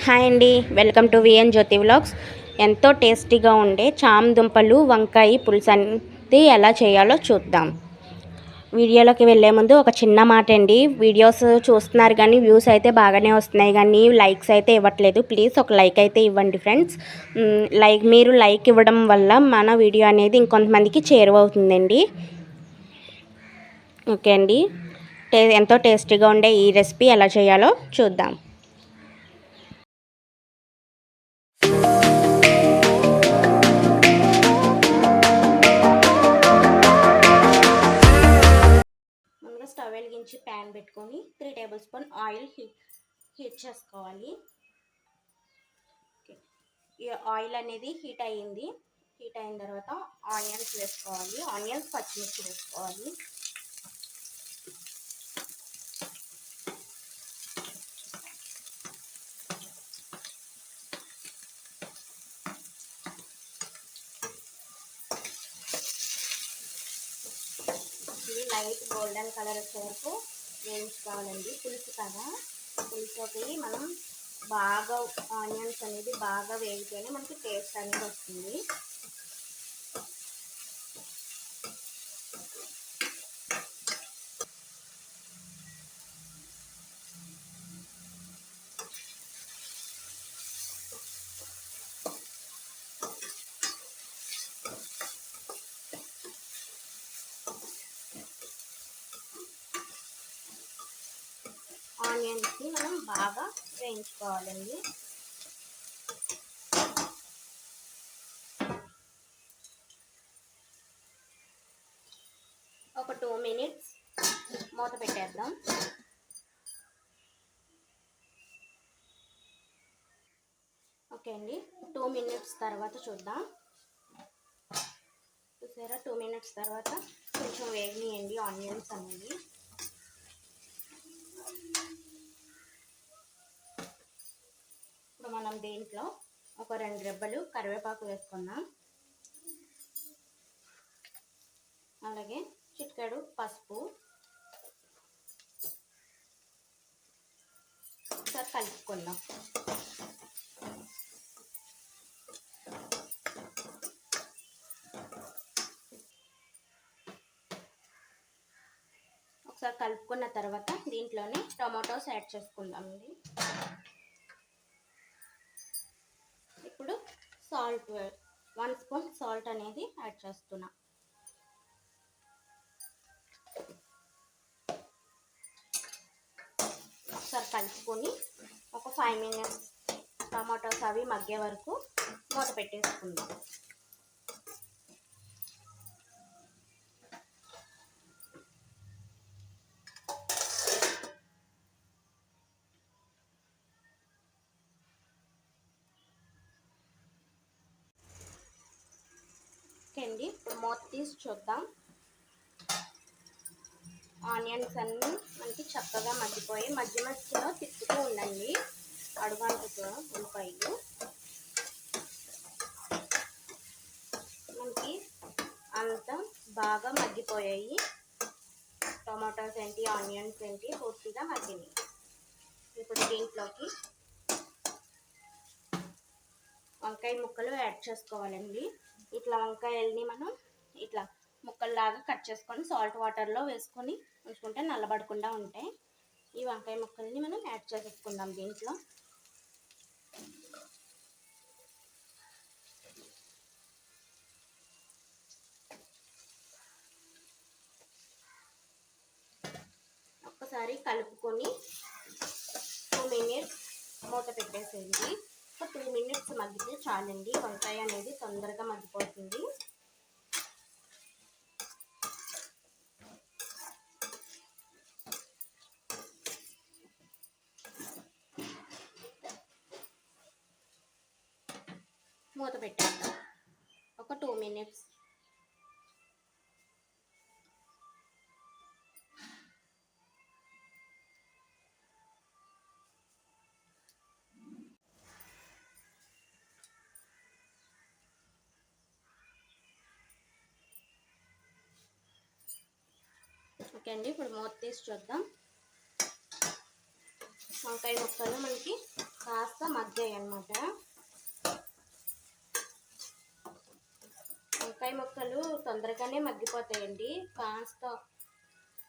Hi అండి, welcome to VN Jyothi vlogs. ఎంతో టేస్టీగా ఉండే చామ దుంపలు వంకాయ పులుసు అనేది ఎలా చేయాలో చూద్దాం. వీడియోలోకి వెళ్ళే ముందు ఒక చిన్న మాట అండి, వీడియోస్ చూస్తున్నారు కానీ వ్యూస్ అయితే బాగానే వస్తున్నాయి కానీ లైక్స్ అయితే ఇవ్వట్లేదు. ప్లీజ్ ఒక లైక్ అయితే ఇవ్వండి ఫ్రెండ్స్. మీరు లైక్ ఇవ్వడం వల్ల మన వీడియో అనేది ఇంకొంతమందికి చేరువవుతుందండి. ఓకే అండి, ఎంతో టేస్టీగా ఉండే ఈ రెసిపీ ఎలా చేయాలో చూద్దాం. స్టవ్ వెలిగించి ప్యాన్ పెట్టుకొని 3 టేబుల్ స్పూన్ ఆయిల్ హీట్ చేసుకోవాలి. ఈ ఆయిల్ అనేది హీట్ అయిన తర్వాత ఆనియన్స్ వేసుకోవాలి. పచ్చిమిర్చి వేసుకోవాలి. ఇది లైట్ గోల్డెన్ కలర్ వచ్చే వరకు వేయించుకోవాలండి. పులుసు కదా, పులుసుకి మనం బాగా ఆనియన్స్ అనేది బాగా వేగితేనే మనకి టేస్ట్ అనేది వస్తుంది. ఆనియన్స్ని మనం బాగా వేయించుకోవాలండి. ఒక 2 మినిట్స్ మూత పెట్టేద్దాం. ఓకే అండి, 2 మినిట్స్ తర్వాత చూద్దాం. చూసారా, 2 మినిట్స్ తర్వాత కొంచెం వేగినాయండి ఆనియన్స్ అనేది. ఇప్పుడు మనం దీంట్లో ఒక 2 రెబ్బలు కరివేపాకు వేసుకుందాం. అలాగే చిటికెడు పసుపు, ఒకసారి కలుపుకుందాం. ఒకసారి కలుపుకున్న తర్వాత దీంట్లోనే టమాటోస్ యాడ్ చేసుకుందామండి. ఇప్పుడు సాల్ట్ 1 స్పూన్ సాల్ట్ అనేది యాడ్ చేస్తున్నా. ఒకసారి కలుపుకొని ఒక 5 మినిట్స్ టమాటోస్ అవి మగ్గే వరకు మూత పెట్టేసుకుందాం. అండి, ఇప్పుడు మూత తీసి చూద్దాం. ఆనియన్స్ అన్నీ మనకి చక్కగా మగ్గిపోయి మధ్యలో తిప్పుతూ ఉండండి. అడుగంటుతో ఉల్లిపాయలు మనకి అంతా బాగా మగ్గిపోయాయి. టమాటోస్ ఏంటి, ఆనియన్స్ ఏంటి పూర్తిగా మగ్గినాయి. ఇప్పుడు దీంట్లోకి వంకాయ ముక్కలు యాడ్ చేసుకోవాలండి. ఇట్లా వంకాయల్ని మనం ఇట్లా ముక్కల్లాగా కట్ చేసుకొని సాల్ట్ వాటర్లో వేసుకొని ఉంచుకుంటే నల్లబడకుండా ఉంటాయి. ఈ వంకాయ ముక్కల్ని మనం యాడ్ చేసుకుందాం దీంట్లో. ఒక్కసారి కలుపుకొని 2 మినిట్స్ మూత పెట్టేసేయండి. ఒక 2 మినిట్స్ మగ్గితే చాలండి. వంకాయ అనేది తొందరగా మగ్గిపోతుంది. మూత పెట్టేద్దాం ఒక 2 మినిట్స్. ఓకే అండి, ఇప్పుడు మూత తీసి చూద్దాం. వంకాయ ముక్కలు మనకి కాస్త మగ్గాయి అన్నమాట. వంకాయ ముక్కలు తొందరగానే మగ్గిపోతాయండి. కాస్త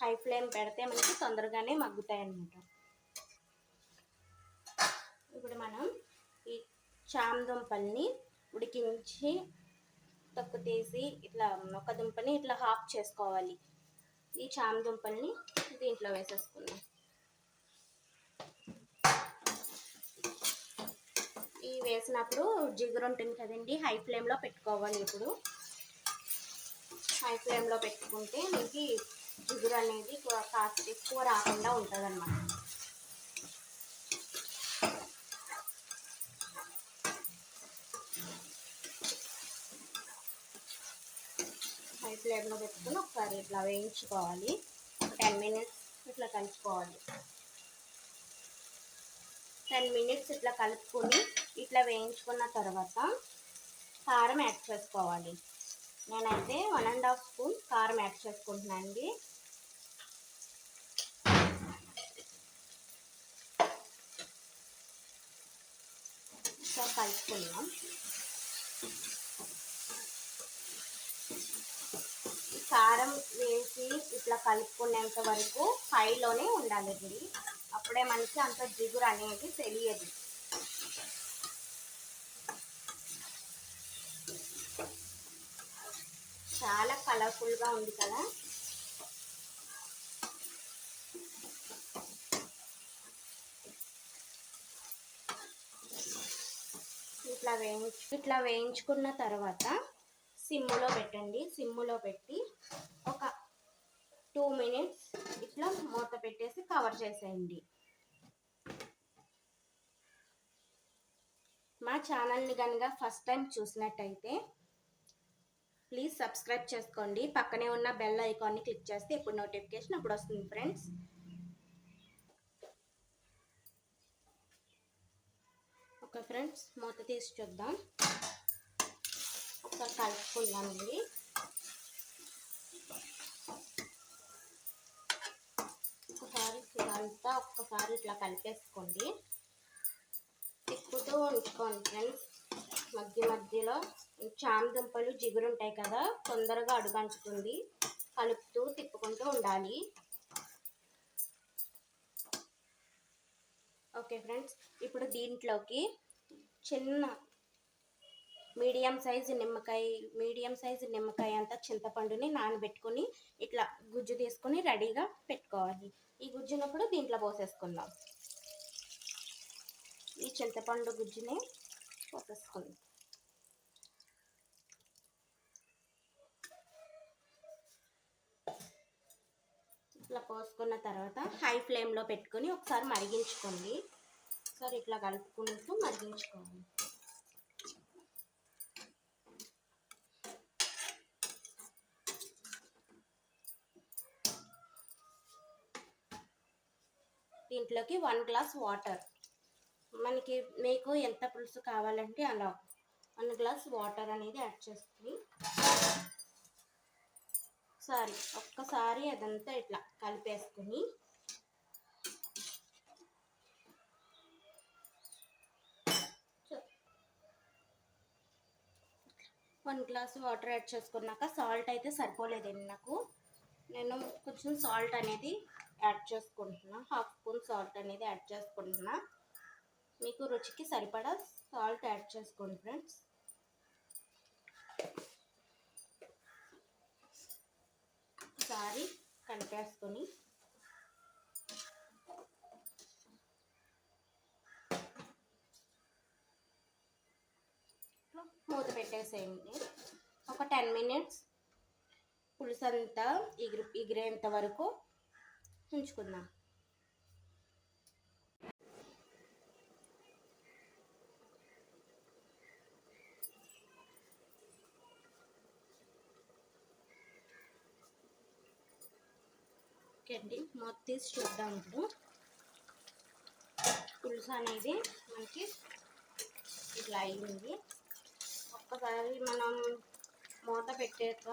హై ఫ్లేమ్ పెడితే మనకి తొందరగానే మగ్గుతాయి అన్నమాట. ఇప్పుడు మనం ఈ చామ దుంపల్ని ఉడికించి తొక్కు తీసి ఇట్లా ఒక దుంపని ఇట్లా హాఫ్ చేసుకోవాలి. ఈ చామ దుంపల్ని దీంట్లో వేసేసుకున్నాం. ఈ వేసినప్పుడు జిగురు ఉంటుంది కదండి, హై ఫ్లేమ్లో పెట్టుకోవాలి. ఇప్పుడు హై ఫ్లేమ్లో పెట్టుకుంటే మనకి జిగురు అనేది కాస్త ఎక్కువ రాకుండా ఉంటుంది అన్నమాట. హై ఫ్లేమ్లో పెట్టుకుని ఒకసారి ఇట్లా వేయించుకోవాలి. 10 మినిట్స్ ఇట్లా కలుపుకోవాలి. 10 మినిట్స్ ఇట్లా కలుపుకొని ఇట్లా వేయించుకున్న తర్వాత కారం యాడ్ చేసుకోవాలి. నేనైతే 1½ స్పూన్ కారం యాడ్ చేసుకుంటున్నాను అండి. సో కలుపుకుందాం. కారం వేసి ఇట్లా కలుపుకునేంత వరకు హైలోనే ఉండాలి ఇది. అప్పుడే మనకి అంత జిగురు అనేది తెలియదు. చాలా కలర్ఫుల్గా ఉంది కదా. ఇట్లా వేయించుకున్న తర్వాత సిమ్ములో పెట్టండి. సిమ్ములో పెట్టి ఒక 2 మినిట్స్ ఇట్లా మూత పెట్టేసి కవర్ చేసేయండి. మా ఛానల్ని కనుక ఫస్ట్ టైం చూసినట్టయితే ప్లీజ్ సబ్స్క్రైబ్ చేసుకోండి. పక్కనే ఉన్న బెల్ ఐకాన్ని క్లిక్ చేస్తే ఇప్పుడు నోటిఫికేషన్ అప్పుడు వస్తుంది ఫ్రెండ్స్. ఓకే ఫ్రెండ్స్, మూత తీసి చూద్దాం. ఒకసారి కలుపుకుందామండి. ఒక్కసారి ఇట్లా కలిపేసుకోండి. తిప్పుతూ ఉంచుకోండి ఫ్రెండ్స్. మధ్యలో చామ దుంపలు జిగురు ఉంటాయి కదా, తొందరగా అడుగంటుతుంది. కలుపుతూ తిప్పుకుంటూ ఉండాలి. ఓకే ఫ్రెండ్స్, ఇప్పుడు దీంట్లోకి చిన్న మీడియం సైజు నిమ్మకాయ అంత చింతపండుని నానబెట్టుకొని ఇట్లా గుజ్జు తీసుకొని రెడీగా పెట్టుకోవాలి. ఈ గుజ్జునప్పుడు దీంట్లో పోసేసుకుందాం. ఈ చింతపండు గుజ్జుని పోసేసుకుందాం. ఇట్లా పోసుకున్న తర్వాత హై ఫ్లేమ్లో పెట్టుకొని ఒకసారి మరిగించుకోండి. ఒకసారి ఇట్లా కలుపుకుంటూ మరిగించుకోవాలి. దీంట్లోకి 1 గ్లాస్ వాటర్, మీకు ఎంత పులుసు కావాలంటే అలా 1 గ్లాస్ వాటర్ అనేది యాడ్ చేసుకుని ఒక్కసారి అదంతా ఇట్లా కలిపేసుకుని 1 గ్లాస్ వాటర్ యాడ్ చేసుకున్నాక సాల్ట్ అయితే సరిపోలేదండి నాకు. నేను కొంచెం సాల్ట్ అనేది యాడ్ చేసుకుంటున్నా. 1/2 స్పూన్ సాల్ట్ అనేది యాడ్ చేసుకుంటున్నా. మీకు రుచికి సరిపడా సాల్ట్ యాడ్ చేసుకోండి ఫ్రెండ్స్. ఒకసారి కలిపేసుకొని మూత పెట్టేసేయండి. ఒక 10 మినిట్స్ పులుసు అంతా ఎగిరేంత వరకు ఉంచుకుందాం. ఓకే అండి, మూత తీసి చూద్దాం. ఇప్పుడు పులుసు అనేది మనకి ఇట్లా అయింది. ఒక్కసారి మనం మూత పెట్టాక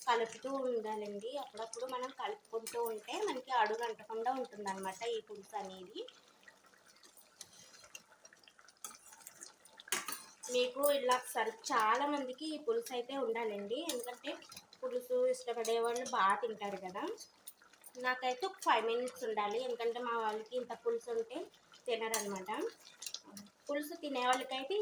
కలుపుతూ ఉండాలండి. అప్పుడప్పుడు మనం కలుపుకుంటూ ఉంటే మనకి అడుగు అంటకుండా ఉంటుంది అన్నమాట ఈ పులుసు అనేది. మీకు ఇలా చాలామందికి ఈ పులుసు అయితే ఉండాలండి, ఎందుకంటే పులుసు ఇష్టపడే వాళ్ళు బాగా తింటారు కదా. నాకైతే ఒక 5 మినిట్స్ ఉండాలి, ఎందుకంటే మా వాళ్ళకి ఇంత పులుసు ఉంటే తినరనమాట. పులుసు తినే వాళ్ళకైతే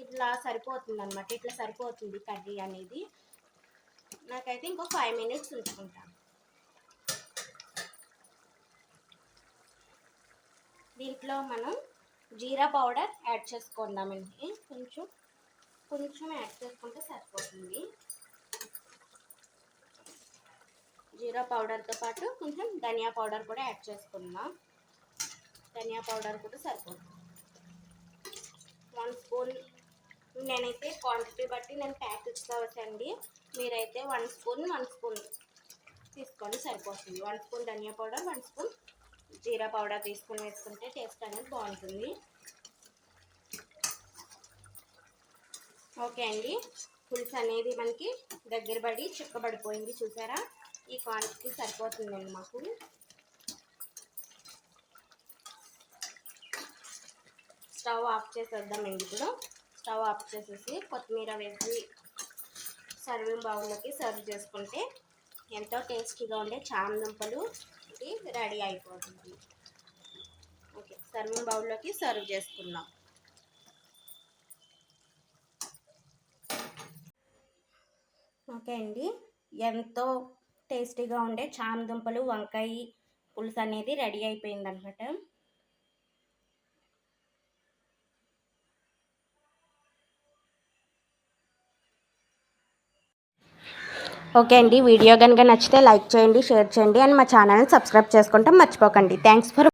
ఇట్లా సరిపోతుంది అనమాట, ఇట్లా సరిపోతుంది కర్రీ అనేది. నాకైతే ఇంకో 5 మినిట్స్ ఉంచుకుంటాను. దీంట్లో మనం జీరా పౌడర్ యాడ్ చేసుకుందామండి. కొంచెం యాడ్ చేసుకుంటే సరిపోతుంది. జీరా పౌడర్తో పాటు కొంచెం ధనియా పౌడర్ కూడా యాడ్ చేసుకుందాం. ధనియా పౌడర్ కూడా సరిపోతుంది. 1 స్పూన్, నేనైతే క్వాంటిటీ బట్టి నేను ప్యాకెట్స్ కావచ్చండి, మీరైతే 1 స్పూన్ తీసుకొని సరిపోతుంది. 1 స్పూన్ ధనియా పౌడర్, 1 స్పూన్ జీరా పౌడర్ తీసుకొని వేసుకుంటే టేస్ట్ అనేది బాగుంటుంది. ఓకే అండి, పులుసు అనేది మనకి దగ్గర పడి చిక్కబడిపోయింది, చూసారా? ఈ క్వాంటిటీ సరిపోతుందండి మాకు. స్టవ్ ఆఫ్ చేసేద్దామండి. ఇప్పుడు స్టవ్ ఆఫ్ చేసేసి కొత్తిమీర వేసి సర్వింగ్ బౌల్లోకి సర్వ్ చేసుకుంటే ఎంతో టేస్టీగా ఉండే చామ దుంపలు ఇది రెడీ అయిపోతుంది. ఓకే, సర్వింగ్ బౌల్లోకి సర్వ్ చేసుకుందాం. ఓకే అండి, ఎంతో టేస్టీగా ఉండే చామ దుంపలు వంకాయ పులుసు అనేది రెడీ అయిపోయింది అనమాట. ఓకే అండి, వీడియో కనుక నచ్చితే లైక్ చేయండి, షేర్ చేయండి, అండ్ మా ఛానల్ని సబ్స్క్రైబ్ చేసుకుంటాం మర్చిపోకండి. Thanks for